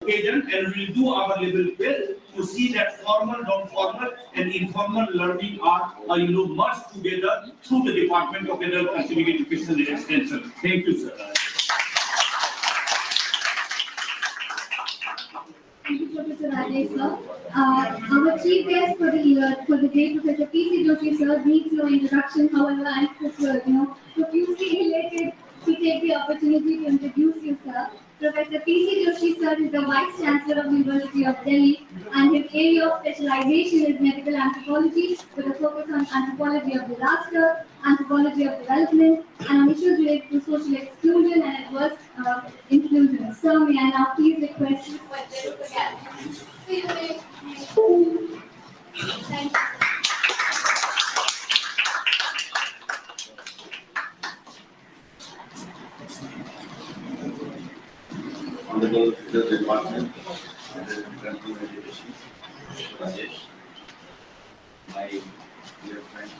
occasion, and we will do our level best to see that formal, non-formal, and informal learning are merged together through the Department of Adult and Civic Education and Extension. Thank you, sir. Thank you, Professor Rajesh, sir. Our chief guest for the day, Professor P.C. Joshi, sir, needs no introduction. However, I'm profusely elated to take the opportunity to introduce you, sir. Professor P.C. Joshi, sir, is the Vice Chancellor of the University of Delhi, and his area of specialization is medical anthropology, with a focus on anthropology of disaster, anthropology of development, and on issues related to social exclusion and adverse inclusion. Sir, may I now please request you for this again. Thank you. Honorable the Department of Continuing Education, Rajesh, my dear friend,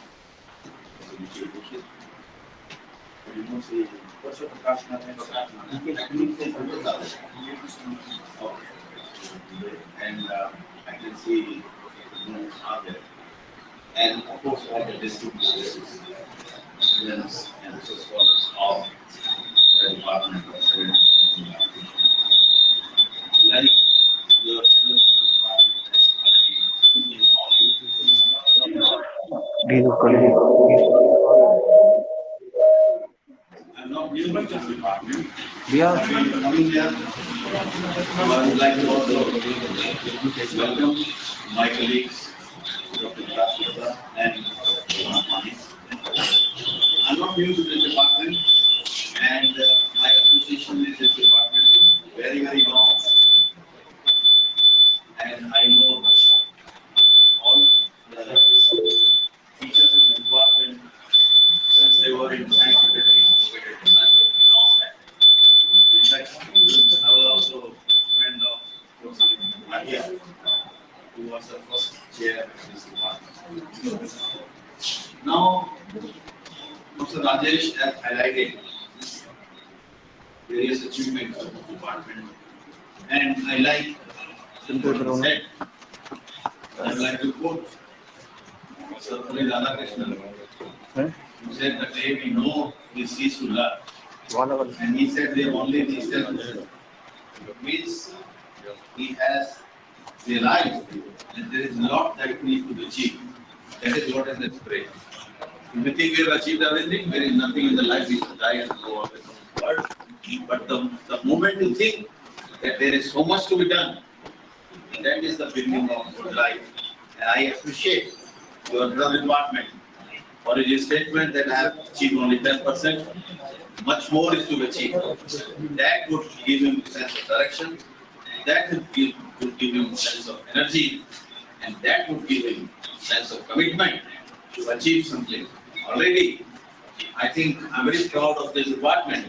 and I can see are there, and of course all the district students and research scholars of the Department of like your I'm not new to this department. I've been coming here. I would like to also welcome my colleagues, Dr. Vikas and Mani. I'm not new to this department, and my association with this department is very, very long. And I know all the teachers in the department since they were in science secretary, long back. In fact, I was also a friend of Professor Maria, who was the first chair of this department. Now, Professor Rajesh has highlighted various achievements of the department, and I like what he said. I would like to quote Sir Radhakrishnan, who said that day we know we cease to learn. And he said they only these means he has realized that there is a lot that we need to achieve. That is what is the spirit. If we think we have achieved everything, there is nothing in the life we should die and go out. But the moment you think that there is so much to be done, that is the beginning of life. And I appreciate your department for his statement that I have achieved only 10%. Much more is to achieve. That would give him a sense of direction. That would give him a sense of energy. And that would give him a sense of commitment to achieve something. Already, I think I'm very proud of this department,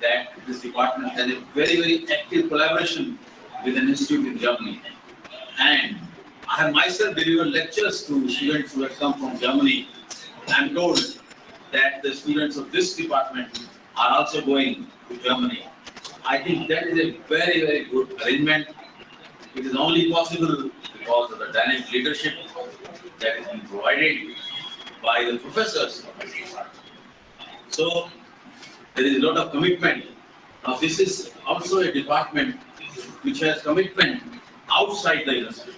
that this department has a very, very active collaboration with an institute in Germany. And I have myself delivered lectures to students who have come from Germany. I'm told that the students of this department are also going to Germany. I think that is a very, very good arrangement. It is only possible because of the dynamic leadership that is being provided by the professors of this department. So there is a lot of commitment. Now this is also a department which has commitment outside the university,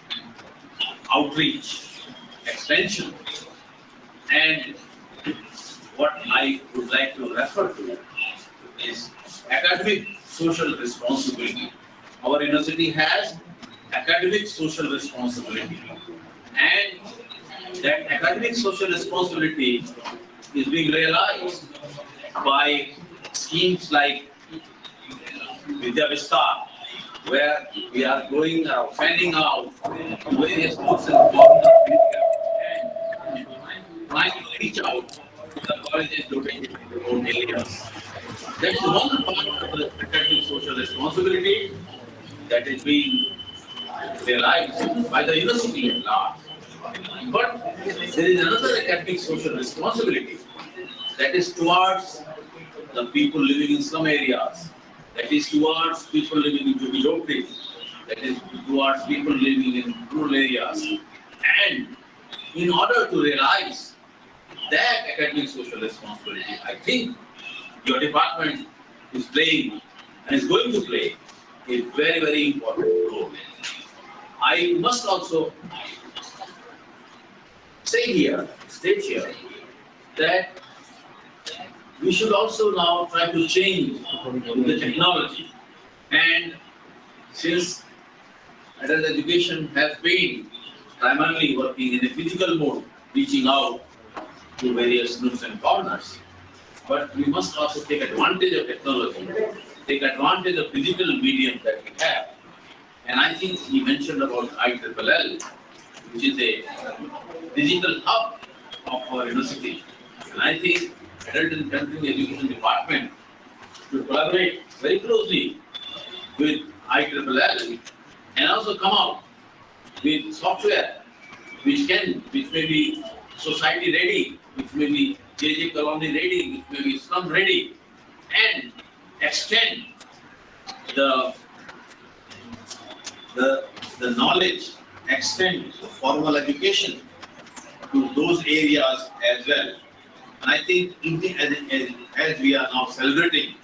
outreach, extension, and what I would like to refer to is academic social responsibility. Our university has academic social responsibility, and that academic social responsibility is being realized by schemes like Vidya Vistar, where we are going fanning out various books and forms of India and trying to reach out to the colleges located in the remote areas. That is one part of the academic social responsibility that is being realized by the university at large. But there is another academic social responsibility that is towards the people living in slum areas, that is towards people living in villages, that is towards people living in rural areas. And in order to realize that academic social responsibility, I think your department is playing and is going to play a very, very important role. I must also state here that we should also now try to change the technology. And since adult education has been primarily working in a physical mode, reaching out to various nooks and corners, but we must also take advantage of technology, take advantage of physical medium that we have. And I think he mentioned about IIIL, which is a digital hub of our university. And I think Adult and Continuing Education Department should collaborate very closely with IIIL and also come out with software which may be society ready, which may be JJ colony ready, which may be slum ready, and extend the knowledge, extend the formal education to those areas as well. And I think as we are now celebrating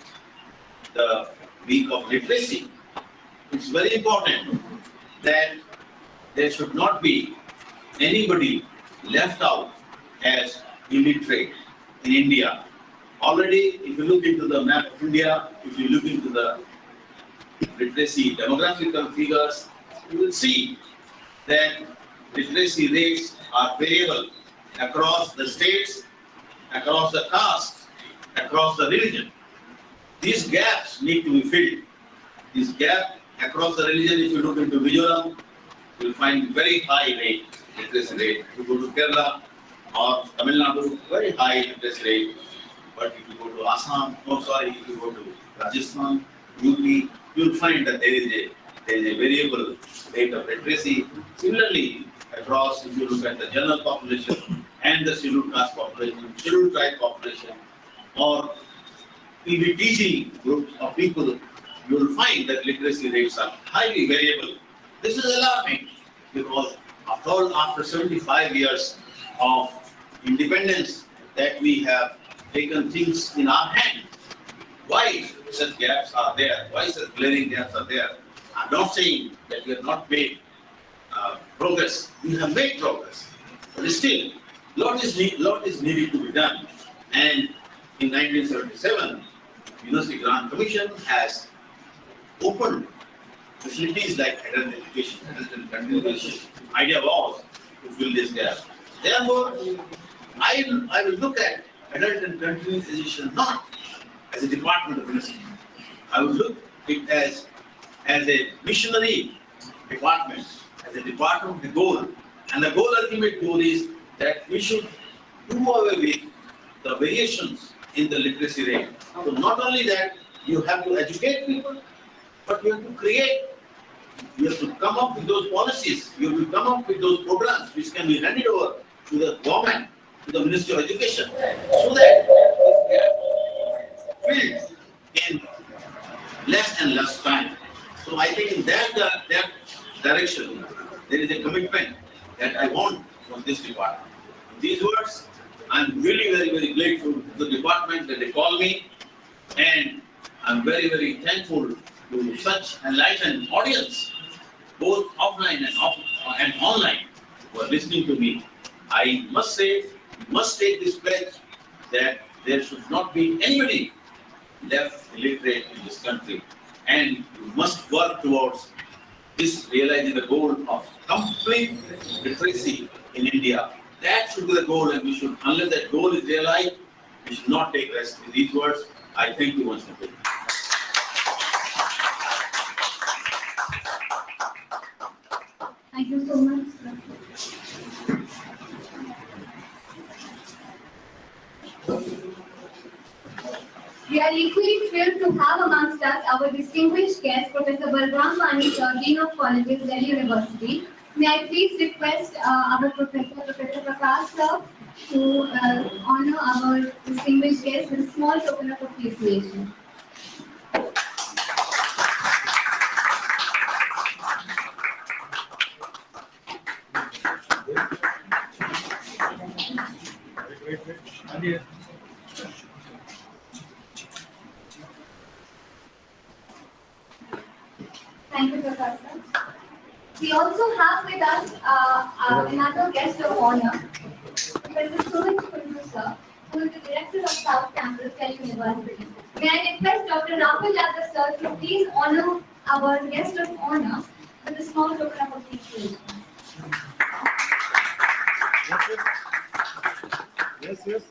the week of literacy, it's very important that there should not be anybody left out as illiterate in India. Already, if you look into the map of India, if you look into the literacy demographical figures, you will see that literacy rates are variable across the states, across the castes, across the religion. These gaps need to be filled. This gap across the religion, if you look into Mizoram, you will find very high rate, literacy rate. If you go to Kerala or Tamil Nadu, very high literacy rate. But if you go to Assam, if you go to Rajasthan, UP, you will find that there is a variable rate of literacy. Similarly, across, if you look at the general population and the scheduled caste population, scheduled tribe population, or PVTG groups of people, you will find that literacy rates are highly variable. This is alarming because after all, after 75 years of independence that we have taken things in our hand, why such gaps are there? Why such glaring gaps are there? I'm not saying that we have not made progress. We have made progress, but still, lot is needed to be done. And in 1977, University Grant Commission has opened facilities like adult education, adult and continuing education. Idea was to fill this gap. Therefore, I will look at adult and continuing education not as a department of university. I will look it as a missionary department, as a department with a goal. And the ultimate goal is that we should do away with the variations in the literacy rate. So not only that, you have to educate people, but you have to create, you have to come up with those policies, you have to come up with those programs which can be handed over to the government, to the Ministry of Education, so that this gap filled in less and less time. So I think in that direction, there is a commitment that I want from this department. In these words, I'm really very, very grateful to the department that they call me, and I'm very, very thankful to such enlightened audience, both offline and online, who are listening to me. I must say, we must take this pledge that there should not be anybody left illiterate in this country, and we must work towards this, realizing the goal of complete literacy in India. That should be the goal, and we should, unless that goal is realized, we should not take rest. In these words, I thank you once again. Thank you so much. We are equally thrilled to have amongst us our distinguished guest, Professor Balram Wani, sir, Dean of Colleges, Delhi University. May I please request our Professor Prakash, sir, to honor our distinguished guest with a small token of appreciation. Thank you, Professor. We also have with us another guest of honor, who is the student producer, who is the director of South Campus, Delhi University. May I request Dr. Rahul Yadav sir to please honor our guest of honor with a small token of appreciation. Yes.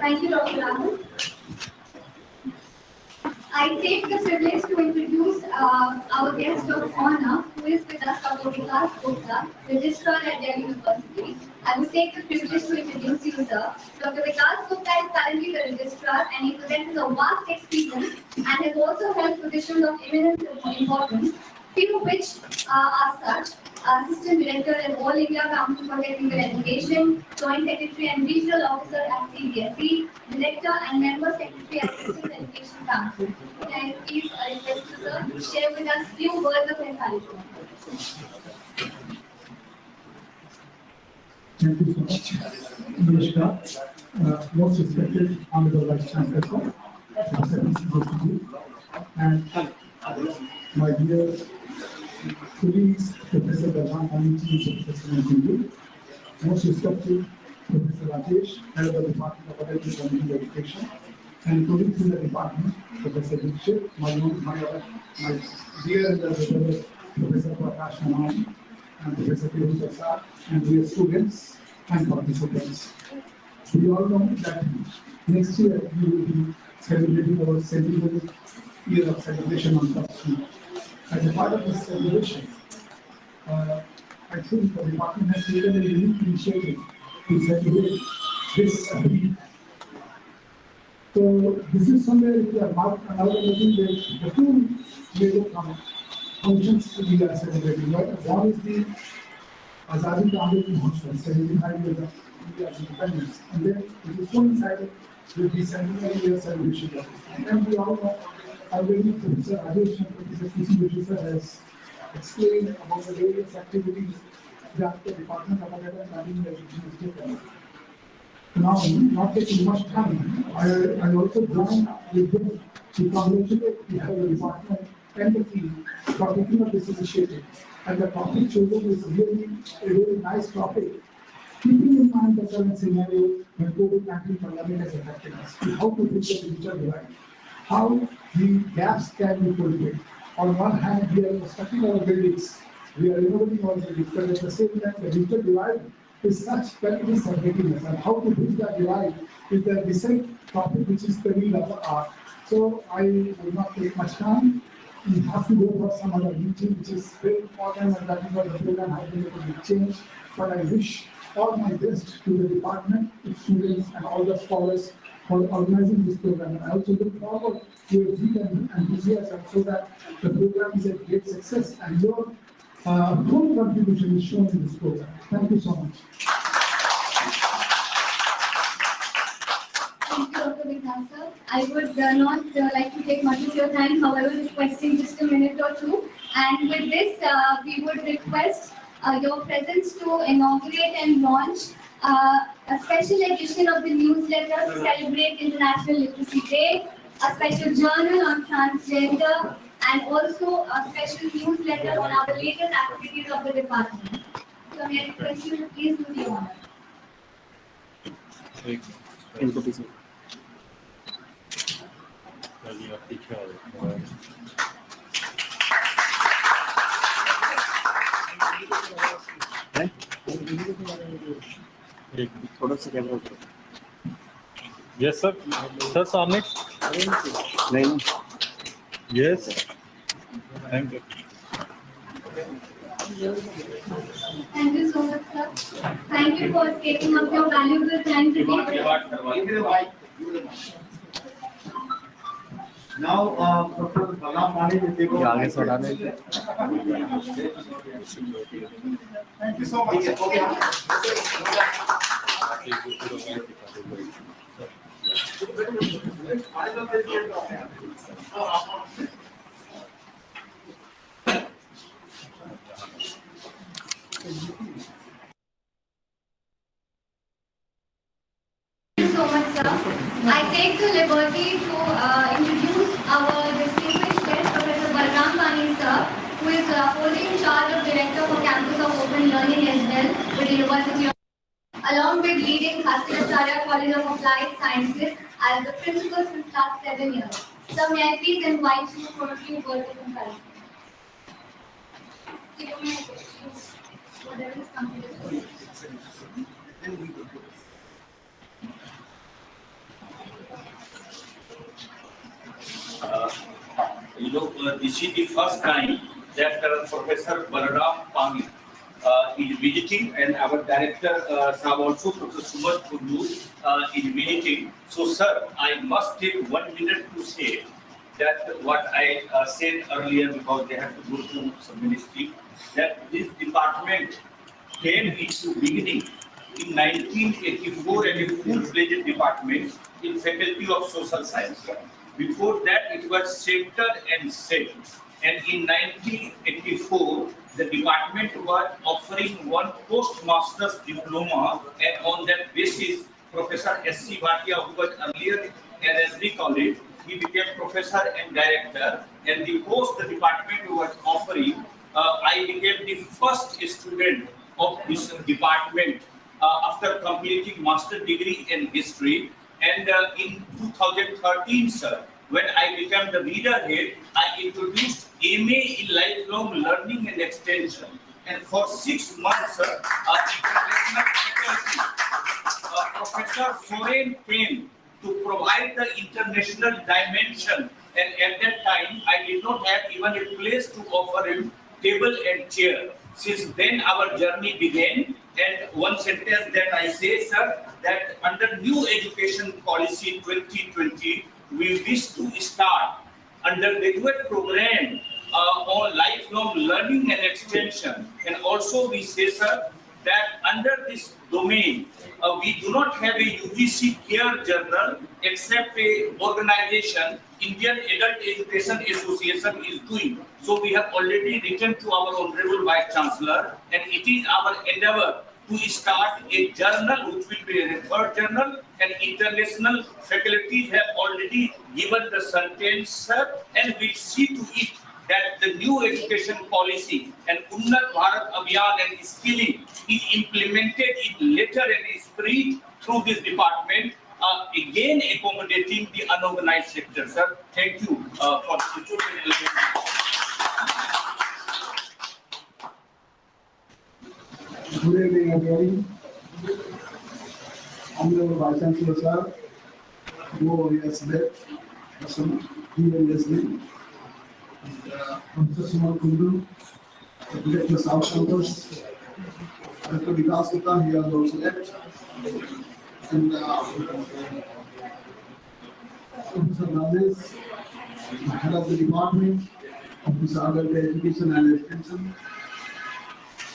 Thank you, Dr. Rahul. I take the privilege to introduce our guest of honor, who is with us, Dr. Vikas Gupta, Registrar at Delhi University. I would take the privilege to introduce you, sir. Dr. Vikas Gupta is currently the Registrar, and he possesses a vast experience and has also held positions of eminent importance, few of which are such: Assistant Director at All India Council for Technical Education, Joint Secretary and Regional Officer at CBSE, Director and Member Secretary at Distance Education Council. Can I please request you, sir, to share with us few words of encouragement? Thank you so much. Namaskar. Most respected Honorable Vice Chancellor, and my dear colleagues, Professor Balram Kanji, Professor Nandu, most respected Professor Rajesh, Head of the Department of Adult and Education, and colleagues in the department, Professor Dikshit, my dear elder brother, Professor Prakash Mahan, and Professor Kiran Prasad, and dear students and participants. We all know that next year we will be celebrating our 70th year of celebration on First Street. As a part of this celebration, I think the department has taken a unique initiative to celebrate this week. So this is somewhere we are not acknowledging the two major functions we are celebrating. One is the Azadi Ka Amrit Mahotsav, 75 years of India's independence, and then it is coincided with the 70th year celebration. And then we all know already Professor Rajesh and Professor P.C. has explained about the various activities that the Department of Adult and Education is taking. Now, not taking much time, I also join with them to congratulate the department and the team for taking up this initiative. And the topic chosen is really a very nice topic, keeping in mind the current scenario when COVID-19 pandemic has affected us, how to fix the digital divide, how the gaps can be fulfilled. On one hand, we are constructing our buildings, we are renovating our buildings, but at the same time, the digital divide is such that it is separating us, and how to bridge that divide is the recent topic which is the real of art. So I will not take much time. We have to go for some other meeting, which is very important, and that is what the program has been able to change. But I wish all my best to the department, its students, and all the scholars for organizing this program. And I also look forward to your zeal and enthusiasm so that the program is a great success, and your full contribution is shown in this program. Thank you so much. Thank you, Dr. Vikas, sir. I would not like to take much of your time, however, requesting just a minute or two. And with this, we would request your presence to inaugurate and launch a special edition of the newsletter to celebrate International Literacy Day, a special journal on transgender, and also a special newsletter on our latest activities of the department. So may I request you to please do the honor. थोड़ा सा camera करो। Yes sir, sir सामने नहीं। Yes, thank you. Thank you so much, sir. Thank you for taking up your valuable time today. Now, Dr. Balam Mani will take over. आगे से हटाने के Thank you so much. Thank you so much, sir. I take the liberty to introduce our distinguished guest, Professor Balram Pani, sir, who is holding charge of Director for Campus of Open Learning as well with the University of, along with leading Hastinacharya College of Applied Sciences as the principal since last 7 years. Sir, may I please invite you for a few words of encouragement? Whatever is comfortable. This is the first time that Professor Balram Pani is visiting, and our director, Sahab also, Professor Sumat Kundu, is visiting. So, sir, I must take 1 minute to say that what I said earlier, because they have to go to some ministry, that this department came into beginning in 1984 as a full-fledged department in Faculty of Social Science. Before that, it was Sept and Sept. And in 1984, the department was offering one postmaster's diploma, and on that basis, Professor S.C. Bhatia, who was earlier in SB College, he became professor and director. And the post the department was offering, I became the first student of this department after completing master's degree in history. And in 2013, sir, when I became the reader head, I introduced MA in Lifelong Learning and Extension. And for 6 months, sir, international faculty, Professor Soren came to provide the international dimension. And at that time, I did not have even a place to offer him table and chair. Since then, our journey began. And one sentence that I say, sir, that under new education policy 2020, we wish to start undergraduate program on lifelong learning and extension. And also we say, sir, that under this domain, we do not have a UGC care journal except a organization, Indian Adult Education Association is doing. So we have already written to our Honorable Vice Chancellor, and it is our endeavor to start a journal which will be a referred journal, and international faculties have already given the sentence, sir, and we'll see to it that the new education policy and Unnat Bharat Abhiyan and skilling is implemented in letter and spirit through this department, again accommodating the unorganized sector, sir. Thank you for the Good evening, everybody. Honorable Vice Chancellor, sir, who is there, here listening, Professor Sumat Kundu, the Director of South Campus, Dr. Vikas Gupta, he has also left, and Professor Rajesh, head of the department, Office of Adult Education and Extension,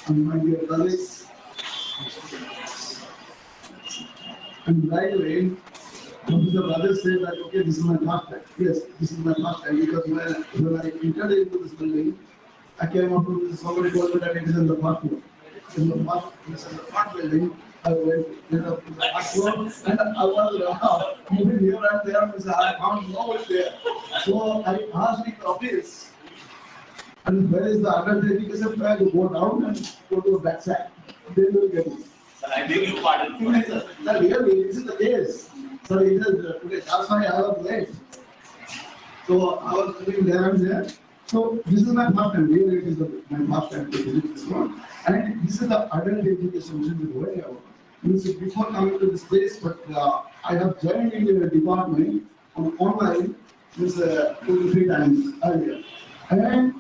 and my dear colleagues. And right away, Professor Rajesh said that, okay, this is my first time. Yes, this is my first time, because when I entered into this building, I came up to this, somebody told me that it is in the first floor. In the first building, I went up to the first floor, and I was moving here and there, and I found nobody there. So I asked the office, and where is the adult education fair? You go down and go to the back side. They will get it. Sir, I beg your pardon. Sir, really, this is the case. So it is today. That's why I was late. So I was sitting there and there. So this is my first time. Really, it is my first time to visit this one. And this is the adult education which is going out. Means before coming to this place, but I have joined in the department on online this 2 to 3 times earlier. And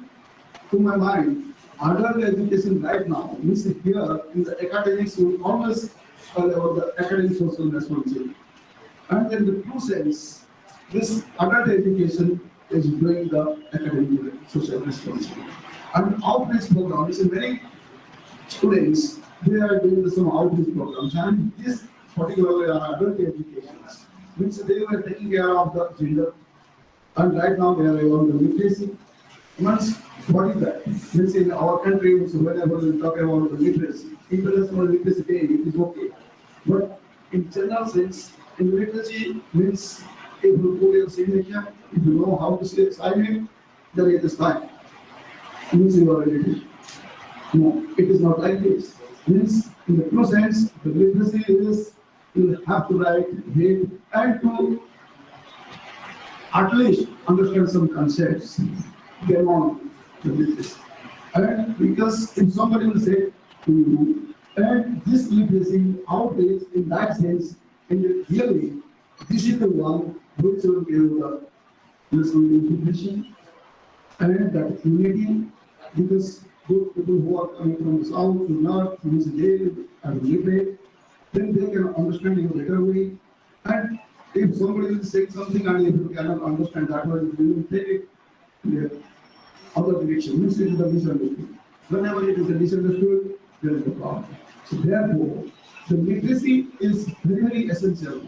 to my mind, adult education right now means here in the academics will always about the academic social responsibility. And in the true sense, this adult education is doing the academic social responsibility. And outreach program is very students, they are doing some outreach programs, and this particularly are adult educations, which they were taking care of the gender, and right now they are on the literacy. Once, what is that? Means in our country, whenever we talk about the literacy, international literacy day, it is okay. But in general sense, in literacy means if you put your signature, if you know how to sign it, then it is fine. Means you are literate. No, it is not like this. Means in the true sense, the literacy is you have to write, read, and to at least understand some concepts. Get on the literacy. And because if somebody will say to you, and this literacy outreach in that sense, in the really, this is the one which will give the useful information and that unity, because those people who are coming from the south, to north, from the day and literate, then they can understand in a better way. And if somebody will say something and if you cannot understand that one, you will take it in the other direction, means it is the misunderstood. Whenever it is a misunderstood, there is a problem. So therefore, the literacy is very, very essential.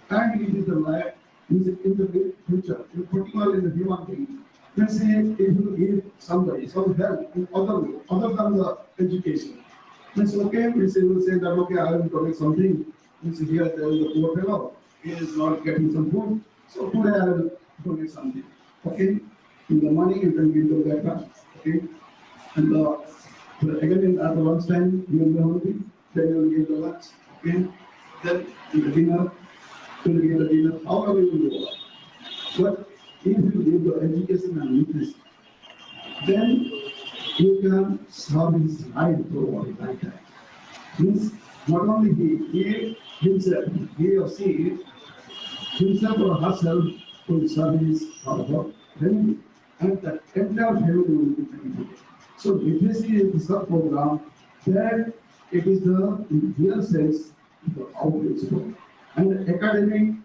And it is the life, in the future, in particular in the human being. Let's say if you give somebody some help in other way, other than the education. It's okay, we will say that okay, I will donate something. Means here there is a poor fellow, he is not getting some food. So today I will donate something. Okay? In the money you can give to that man. Okay? And again at the lunchtime you will be hungry, then you will give the lunch. Okay? Then in the dinner, you will give the dinner. However you will do that. But if you give the education and literacy, then you can serve his right for at that time. Means not only he himself, he or she himself or herself will serve his family, and the entire family will be benefited. So literacy is the sub-program that it is the in real sense the outreach program. And the academic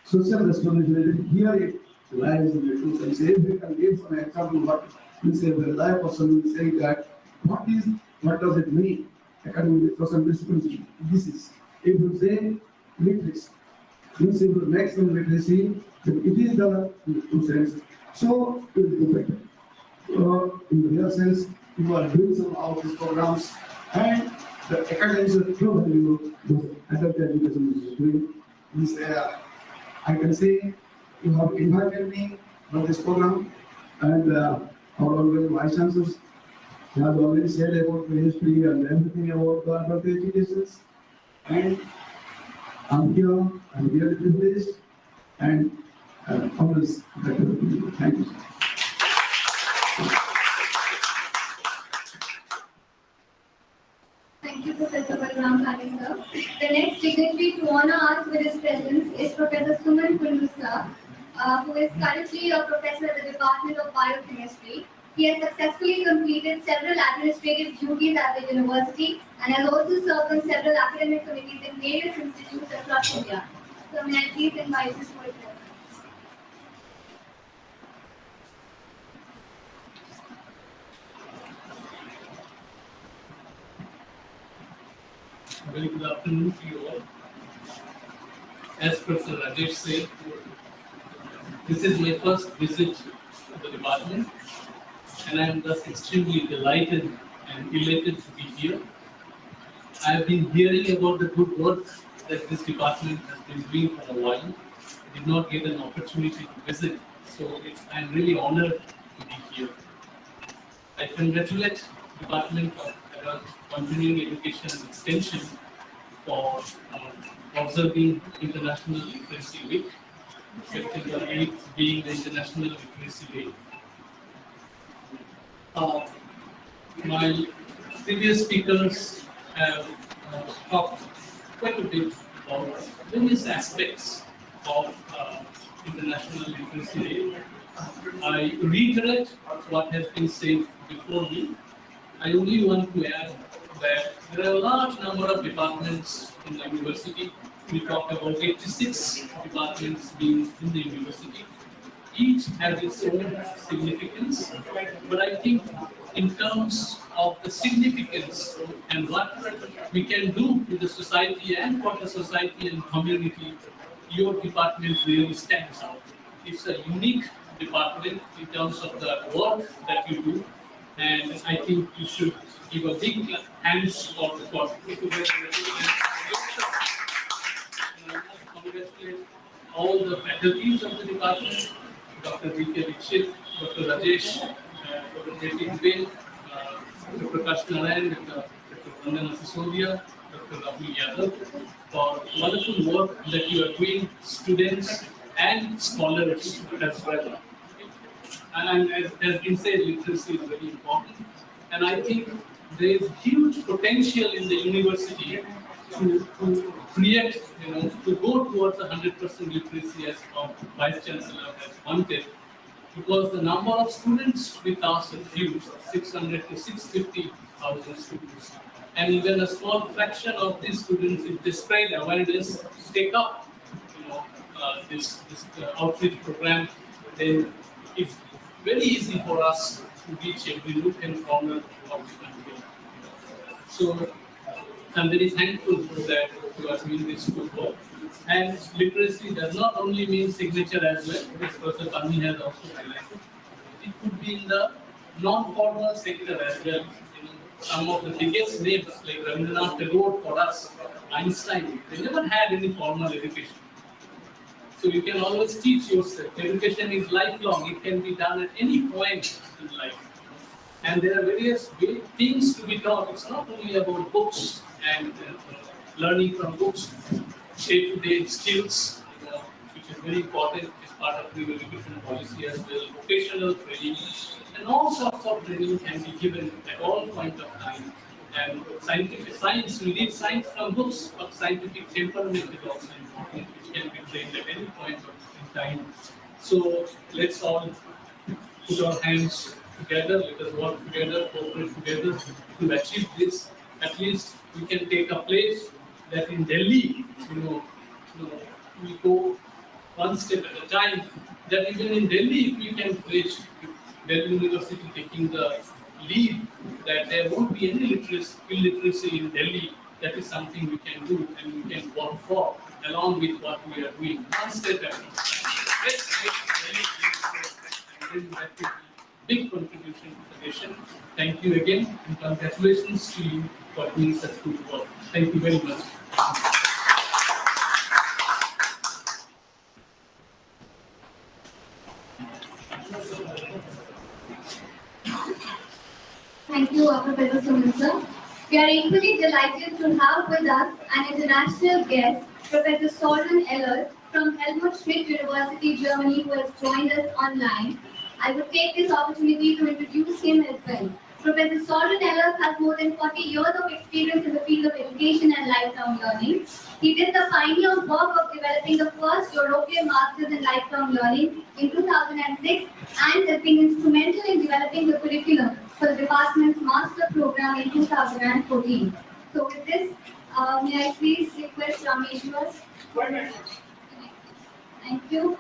social responsibility here it lies in the true sense. If we can give some example, what we say the life person will say that what does it mean? Academic social responsibility. This is if you say literacy, means if you make some literacy, then it is the true sense. So it will do better. In the real sense, you are doing some outreach programs and the academics are true value the adult education is doing. Means I can say you have invited me for this program, and our already vice chancellors have already said about the history and everything about the adult education. And I'm here, I'm really privileged, and always better to you. Thank you. Thank you, Professor Balram Khane, sir. The next dignitary to honor us with his presence is Professor Suman Kundu, sir, who is currently a professor at the Department of Biochemistry. He has successfully completed several administrative duties at the university and has also served on several academic committees in various institutes across India. So may I please invite his full presence. Very good afternoon to you all. As Professor Rajesh said, this is my first visit to the department, and I am thus extremely delighted and elated to be here. I have been hearing about the good work that this department has been doing for a while. I did not get an opportunity to visit, so I am really honored to be here. I congratulate the Department of Adult Continuing Education and Extension for observing International Literacy Week, September 8th being the International Literacy Day. My previous speakers have talked quite a bit about various aspects of International Literacy Day. I reiterate what has been said before me. I only want to add that there are a large number of departments in the university. We talked about 86 departments being in the university. each has its own significance, but I think in terms of the significance and what we can do to the society and for the society and community, your department really stands out. It's a unique department in terms of the work that you do, and I think you should give a big hands for it. Congratulate all the faculties of the department, Dr. V.K. Dixit, Dr. Rajesh, Dr. J.T. Dubey, Dr. Prakash Narayan, Dr. Vandana Sisodia, Dr. Rahul Yadav, for wonderful work that you are doing, students and scholars as well. And as has been said, literacy is very important. And I think there is huge potential in the university to create, to go towards 100% literacy as our Vice Chancellor has wanted, because the number of students with us is huge, 600 to 650,000 students. And even a small fraction of these students, if they spread awareness, take up, this outreach program, then it's very easy for us to reach every nook and corner of the country. So I'm very thankful that you are doing this good work. And literacy does not only mean signature as well, as Professor Kami has also highlighted. It could be in the non-formal sector as well. Some of the biggest names like Rabindranath Tagore for us, Einstein, they never had any formal education. So you can always teach yourself. Education is lifelong. It can be done at any point in life. And there are various things to be taught. It's not only about books and learning from books, day-to-day skills, which is very important as part of the education policy as well, vocational training, and all sorts of training can be given at all point of time. And scientific science, we need science from books, but scientific temperament is also important, which can be trained at any point in time. So let's all put our hands together, let us work together, cooperate together to achieve this. At least we can take a place that in Delhi, we go one step at a time. That even in Delhi, if we can reach Delhi University taking the lead, that there won't be any illiteracy in Delhi, that is something we can do and we can work for, along with what we are doing. One step at a time. Let's make Delhi and bring that to big contribution to the nation. Thank you again, and congratulations to you for doing such good work. Thank you very much. Thank you, Professor Sunil sir. We are equally delighted to have with us an international guest, Professor Søren Eller from Helmut Schmidt University, Germany, who has joined us online. I would take this opportunity to introduce him as well. Professor Søren Eller has more than 40 years of experience in the field of education and lifelong learning. He did the pioneer work of developing the first European Masters in Lifelong Learning in 2006 and has been instrumental in developing the curriculum for the department's master program in 2014. So with this, may I please request Rameshwar? Thank you.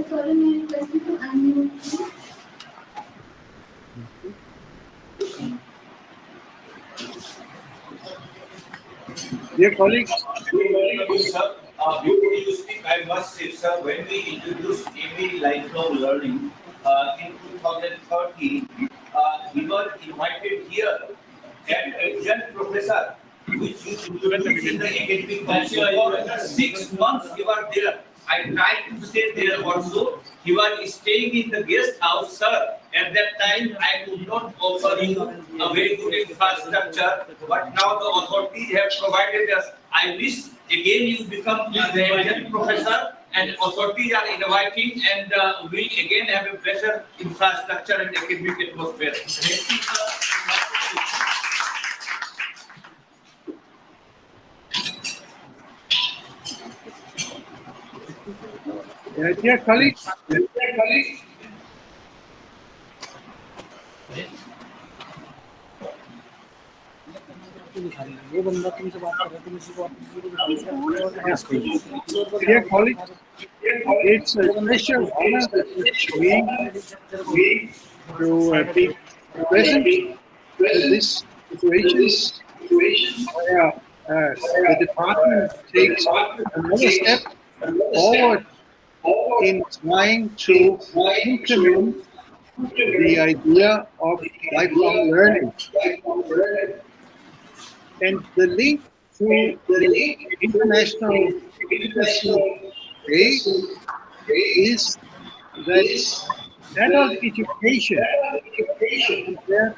Sorry, may I request you to unmute, please? Dear colleagues, Sir, before you speak, I must say, sir, when we introduced AB lifelong learning in 2013, we were invited here and a young professor, which used to be in the academic council for 6 months. We were there. I tried to stay there also. He was staying in the guest house, sir. At that time, I could not offer you a very good infrastructure, but now the authorities have provided us. I wish again you become a young professor, and authorities are inviting, and we again have a better infrastructure and academic atmosphere. Thank you, sir. dear colleagues, ये बंदा तुमसे बात कर रहा है, तुम इसी को Dear colleagues, it's a special honor that we to be present in this situation where the department takes another step forward in trying to implement the idea of lifelong learning. And the link to the International Literacy Day is that adult education compared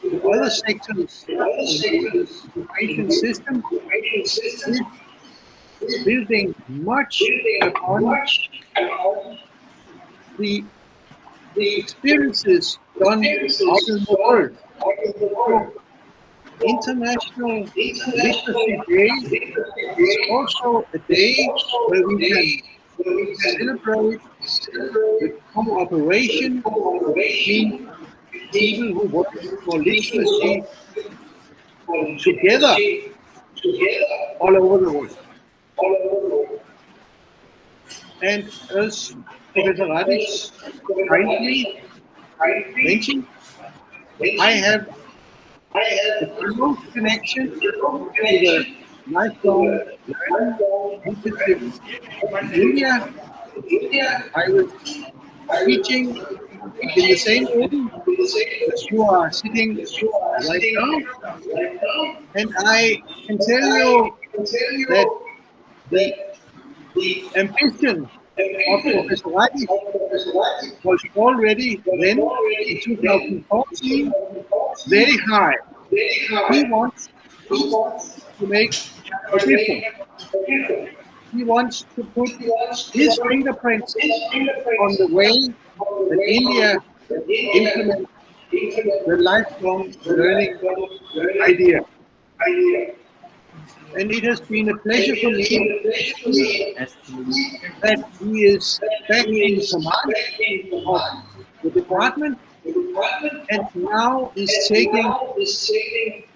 to other sectors of the education system is building much upon the experiences done out in the world. International Literacy Day is also a day where we can celebrate the cooperation between people who work for literacy together all over the world. And as Professor Radish kindly mentioned, I have a close connection to the lifelong learning institute in India. I was teaching in the same room as you are sitting right now, and I can tell you that the ambition of Professor Radish was already then in 2014 very high. He wants to make a difference. He wants to put his fingerprints on the way that India implements the lifelong learning idea. And it has been a pleasure for me to see that he is back in command of the department and now is taking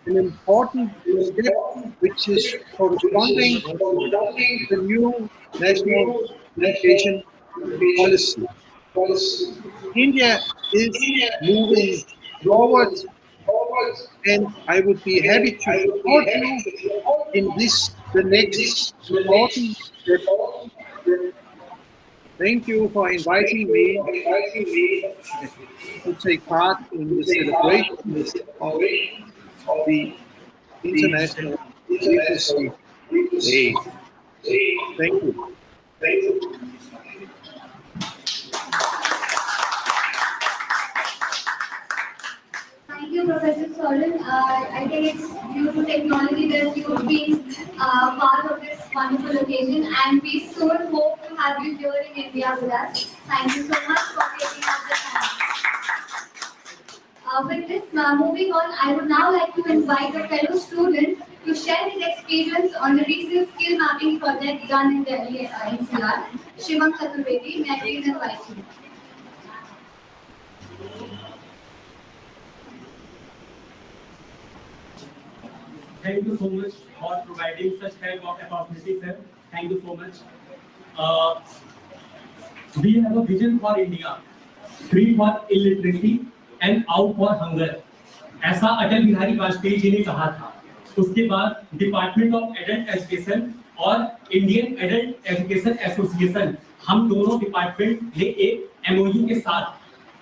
an important step which is corresponding to the new national education policy. India is moving forward, and I would be happy to support you in this, the next important step. Thank you for inviting me to take part in the celebration of the International Literacy Day. Thank you. Thank you, Professor Soren. I think it's due to technology that you've been part of this wonderful occasion, and we so hope to have you here in India with us. Thank you so much for taking up the time. With this, moving on, I would now like to invite a fellow student to share his experience on the recent skill mapping project done in Delhi NCR. Shivam Chaturvedi, may I please invite you? Thank you so much for providing such type of opportunity, sir. Thank you so much. We have a vision for India, free for illiteracy and out for hunger. ऐसा अटल बिहारी वाजपेयी जी ने कहा था. उसके बाद department of adult education और Indian adult education association, हम दोनों department ने एक एमओयू के साथ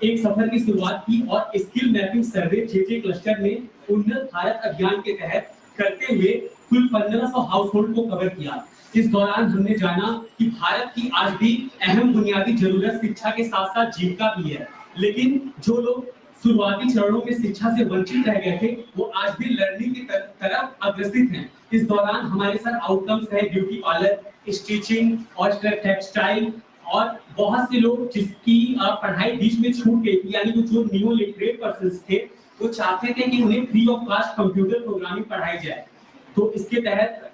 एक सफर की शुरुआत की और स्किल मैपिंग सर्वे 6 क्लस्टर में उन्नत भारत अभियान के तहत करते हुए कुल 1500 हाउस होल्ड को कवर किया. इस दौरान हमने जाना कि भारत की आज भी अहम बुनियादी जरूरत शिक्षा के साथ साथ जीविका भी है, लेकिन जो लोग शुरुआती चरणों में शिक्षा से वंचित रह गए थे वो आज भी लर्निंग की तरफ अग्रसित हैं. इस दौरान हमारे साथ आउटकम्स है ब्यूटी पार्लर, स्टिचिंग और टेक्सटाइल, और बहुत से लोग जिसकी पढ़ाई बीच में छूट गई थी, यानी जो न्यू लिटरेट पर्सन्स थे वो चाहते थे कि उन्हें free of cost computer programming पढ़ाई जाए. तो इसके तहत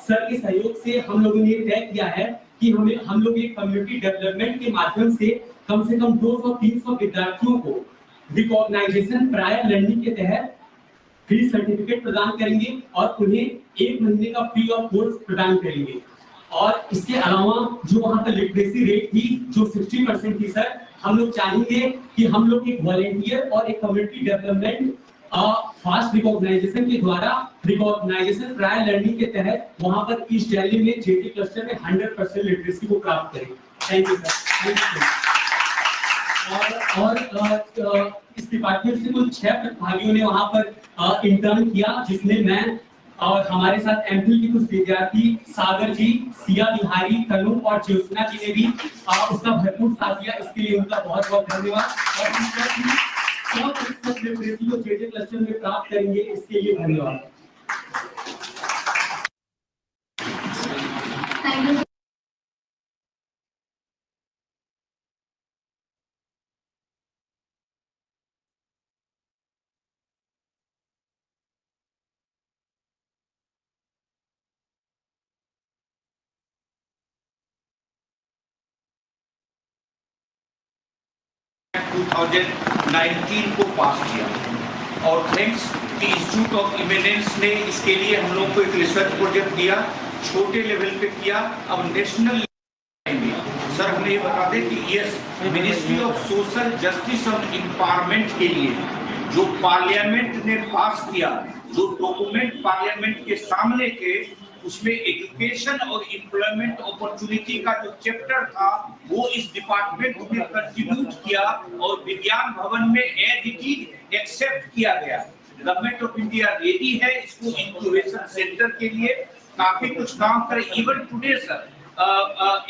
सर के सहयोग से हम लोगों ने तय किया है कि हम लोग एक कम्युनिटी डेवलपमेंट के माध्यम से कम से कम 200-300 विद्यार्थियों को रिकॉग्नाइजेशन प्रायर लर्निंग के तहत फ्री सर्टिफिकेट प्रदान करेंगे और उन्हें 1 महीने का फ्री ऑफ कोर्स प्रदान करेंगे। और इसके अलावा जो वहाँ पर लिटरेसी रेट थी जो 60% थी सर, हम लोग चाहेंगे कि हम लोग एक वॉलेंटियर और एक कम्युनिटी डेवलपमेंट फास्ट रिकॉग्नाइजेशन के द्वारा रिकॉग्नाइजेशन प्रायर लर्निंग के तहत वहाँ पर ईस्ट दिल्ली में जेटी क्लस्टर में 100% लिटरेसी को प्राप्त करें। Thank you sir. और इस डिपार्टमेंट से कुल 6 प्रतिभागियों ने वहाँ पर इंटर्न किया, जिसमें मैं और हमारे साथ एमफिल के कुछ विद्यार्थी सागर जी, सिया बिहारी, तनु और ज्योत्सना जी ने भी उसका भरपूर साथ दिया। इसके लिए उनका बहुत बहुत धन्यवाद। और 100% लिटरेसी को जेजे क्लस्टर में प्राप्त करेंगे, इसके लिए धन्यवाद। Thank 2019 को पास किया और थैंक्स कि इंस्टीट्यूट ऑफ इमिनेंस ने इसके लिए हम लोग को एक रिसर्च प्रोजेक्ट दिया, छोटे लेवल पे किया, अब नेशनल सर हमें ये बता दें कि yes ministry of social justice और एम्पावरमेंट के लिए जो पार्लियामेंट ने पास किया, जो डॉक्यूमेंट पार्लियामेंट के सामने के, उसमें एजुकेशन और एम्प्लॉयमेंट अपॉर्चुनिटी का जो चैप्टर था वो इस डिपार्टमेंट ने कंट्रीब्यूट किया और विज्ञान भवन में एज इट इज एक्सेप्ट किया गया। गवर्नमेंट ऑफ इंडिया रेडी है इसको इंक्यूबेशन सेंटर के लिए काफी कुछ काम करे। इवन टुडे सर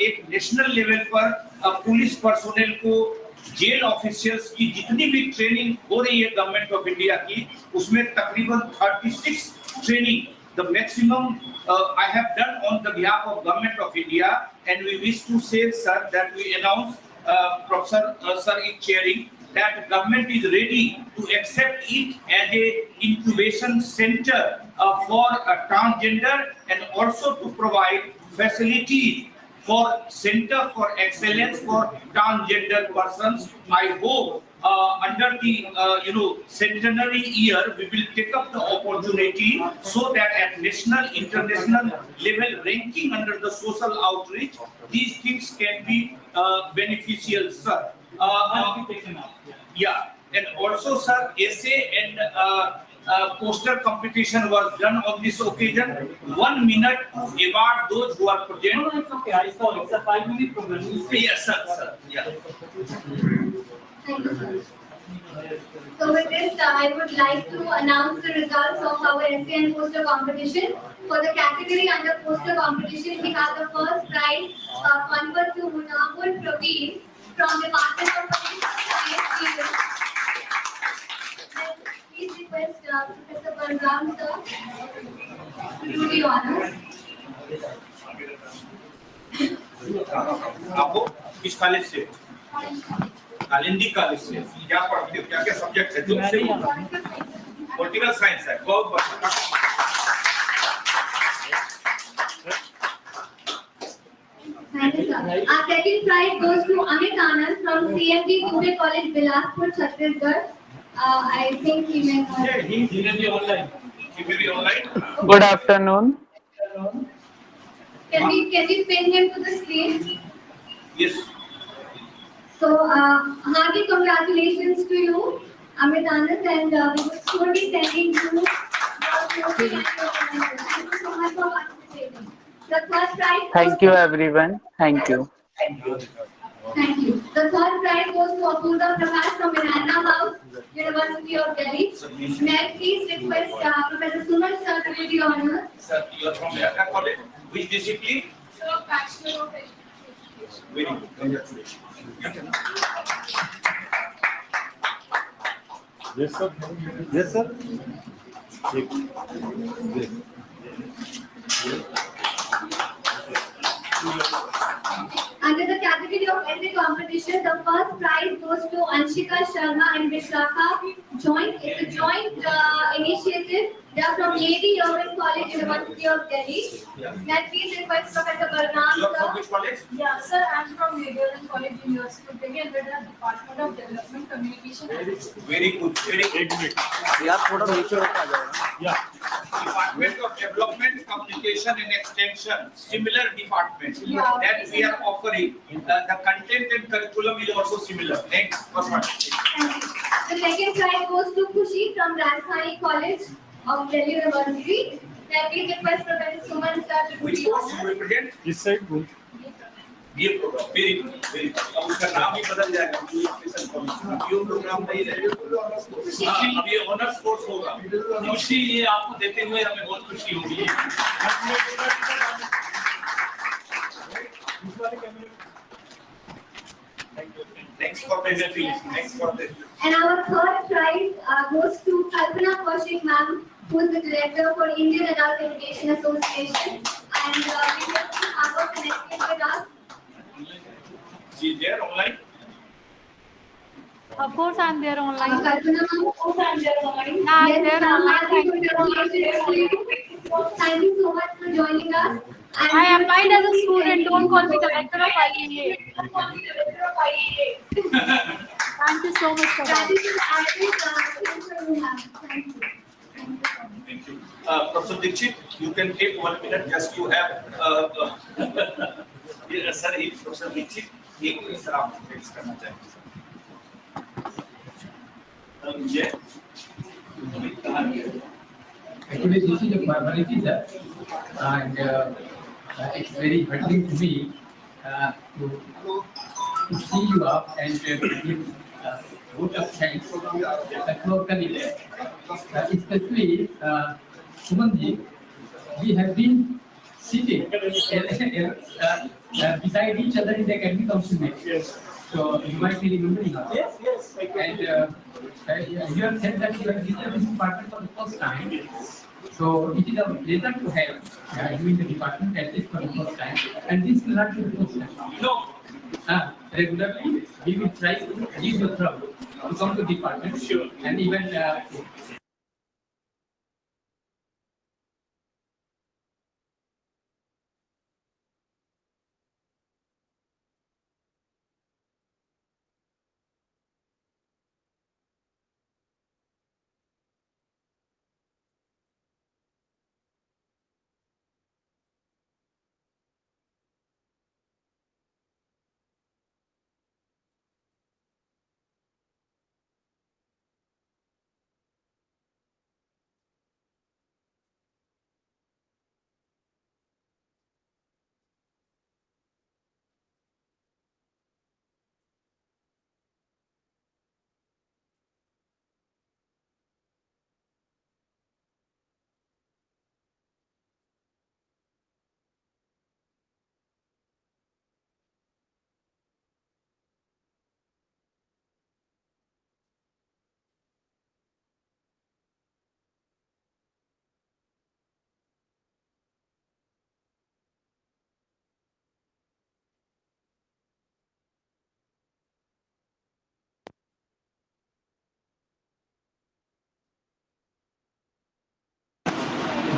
एक नेशनल लेवल पर पुलिस पर्सोनेल को, जेल ऑफिशियल्स की जितनी भी ट्रेनिंग हो रही है गवर्नमेंट ऑफ इंडिया की, उसमें तकरीबन 36 training the maximum I have done on the behalf of Government of India, and we wish to say, sir, that we announce, Professor sir is chairing, that government is ready to accept it as a incubation center for transgender and also to provide facilities for Center for Excellence for Transgender Persons. I hope under the centenary year we will take up the opportunity so that at national, international level ranking under the social outreach, these things can be beneficial, sir. Yeah, and also, sir, essay and poster competition was done on this occasion. 1 minute to award those who are present. No, it's okay. I saw it's a 5-minute program. Yes, sir. Yeah. Thank you, sir. So with this, I would like to announce the results of our essay and poster competition. For the category under poster competition, we have the first prize conferred to Munawar Praveen from the Department of Science. Please request Professor Balram sir to do the honors. आपको किस college से? Kalindi college से। क्या पढ़ते हो? क्या क्या subject है? तुम से पॉलिटिकल साइंस है। बहुत बढ़िया। Thank you, sir. Our second prize goes to Amit Anand from CMD Dubey College, Bilaspur, Chhattisgarh. I think he may not. Yeah, he will be online. He will be online. Good afternoon. Can we pin him to the screen? Yes. So, hearty congratulations to you, Amit Anand, and we will soon be sending you. Thank you so much for participating. The third prize. Thank you, everyone. Thank you. Thank you. The third prize goes to Apurva Prakash from Miranda House, University of Delhi. May I please request Professor Suman sir to do the honor? Sir, you are from Miranda College. Which discipline? Sir, Bachelor of Education. Very good. Congratulations. Yes, sir. Yes, sir. Yes. Under the category of essay competition, the first prize goes to Anshika Sharma and Vishaka. It's a joint initiative. They are from Lady Urban College, University of Delhi. May I please request Professor Balram, You are from sir? which college? Yeah, sir, I'm from Lady Urban College, University of Delhi, under the Department of Development Communication. Very good. Very good. यार थोड़ा नीचे होता जाएगा. Yeah. Department of Development, Communication and Extension, similar department Yeah. that we are offering. The content and curriculum is also similar. Thanks for participating. The second prize goes to Khushi from Rajsthani College of Delhi University. May I please request Professor Suman sir to Which be course you honored? represent? इस side घूम. ये program very good very good. अब उसका नाम ही बदल जाएगा. ये programme नहीं रहेगा. अब ये ऑनर्स कोर्स होगा. खुशी ये आपको देते हुए हमें बहुत खुशी होगी. Thanks for presenting. Thanks for this. And our third prize goes to Kalpana Kaushik ma'am, who is the director for Indian Adult Education Association. And we have to have her connected with us. She is there online. Of course, I'm there online. Kalpana ma'am, of course I'm there online. Yeah, I'm Yes, there ma'am, online. Thank you so much for joining us. And I applied as a student. Don't call me director of IEA. Thank you so much for that. That is an active ma'am. Thank you. Thank you. Professor Dixit, you can take 1 minute just to have. Sir, if Professor Dixit, एक minute sir आप fix करना चाहेंगे. Actually, this is a formality, sir, and it's very heartening to me to see you up and give vote of thanks to our colleagues, especially Sumanji. We have been sitting beside each other in the academic council meeting. So you might be remembering us. Yes, yes. And you have said that you have visited this department for the first time. So it is a pleasure to have you in the department at least for the first time. And this will not be the first time. No. Regularly, we will try to give you trouble to come to the department. Sure. And even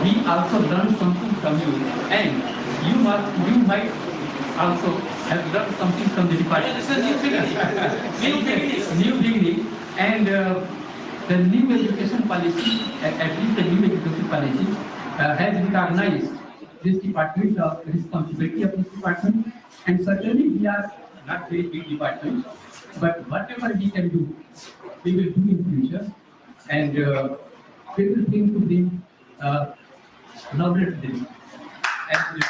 we also learned something from you, and you might also have learned something from the department. This is new beginning. New beginning, and the new education policy, at least the new education policy, has recognized this department, the responsibility of this department, and certainly we are not very big department, but whatever we can do, we will do in future, and we will think to bring knowledge to them. And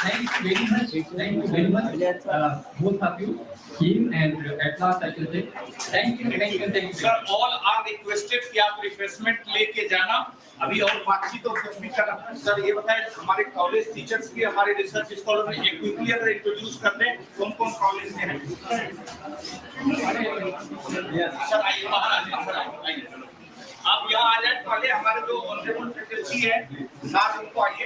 thank you very much, both of you, him and at last I should say, thank you. Sir, all are requested कि आप refreshment लेके जाना. अभी और बातचीत और कुछ भी करना. सर ये बताएं हमारे कॉलेज टीचर्स भी हमारे रिसर्च स्कॉलर में एक क्विकली अगर इंट्रोड्यूस कर दें कौन कॉलेज से हैं. सर आइए बाहर आ जाइए. सर आइए. आप यहाँ आ जाए पहले हमारे जो ऑनरेबल फैकल्टी है साथ उनको आइए.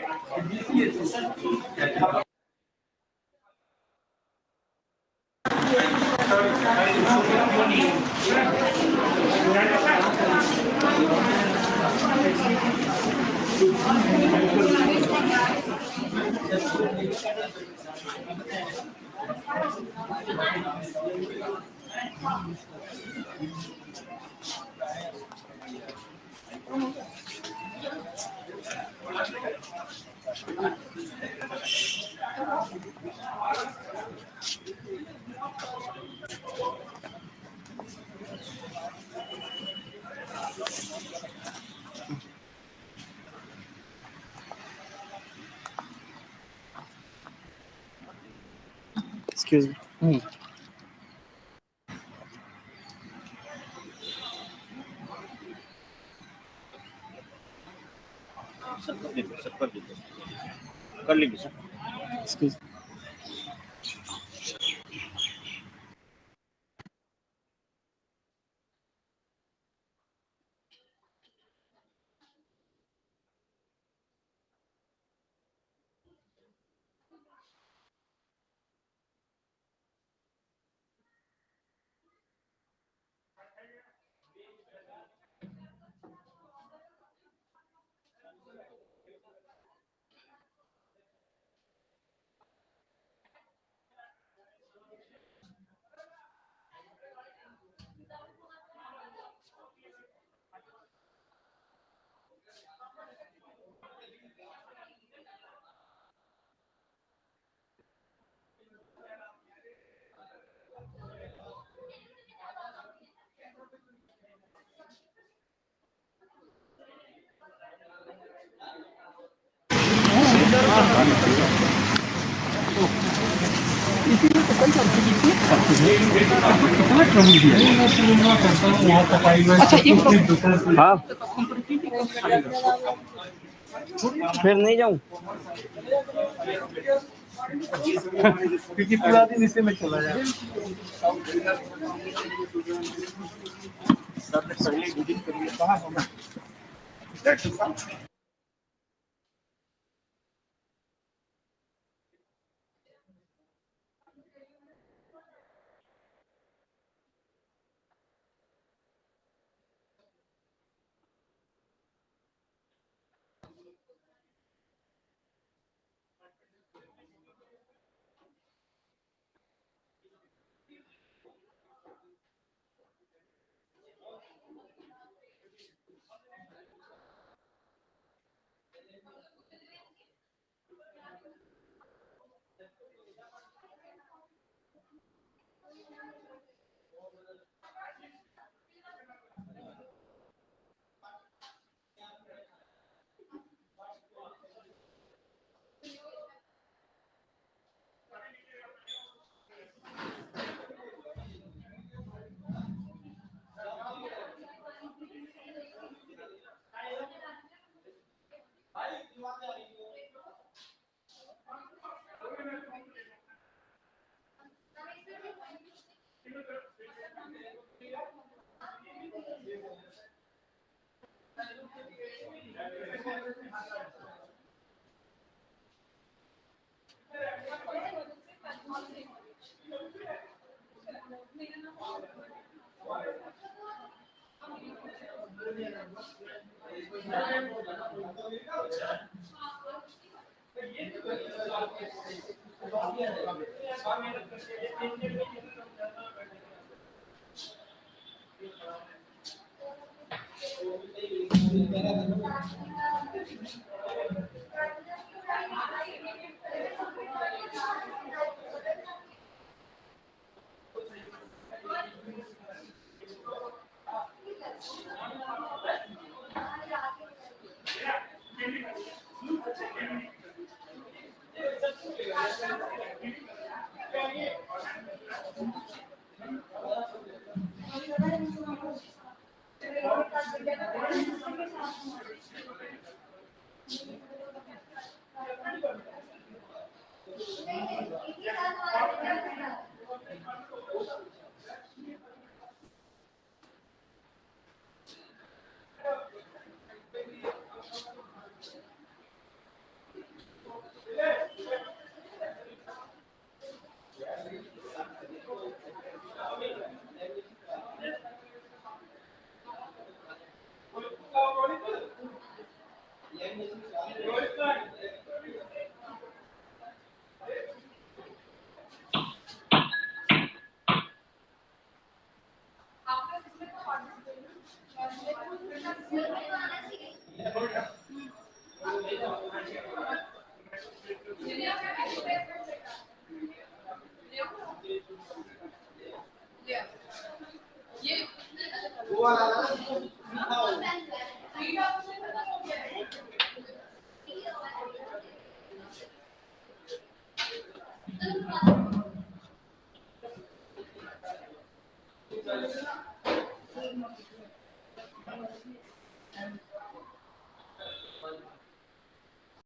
Excuse me. कर लेंगे सर। Excuse me. हाँ फिर नहीं जाऊं क्योंकि पूरा दिन इसी में चला जाए। सर ने पहले विजिट कर लिया कहाँ होना।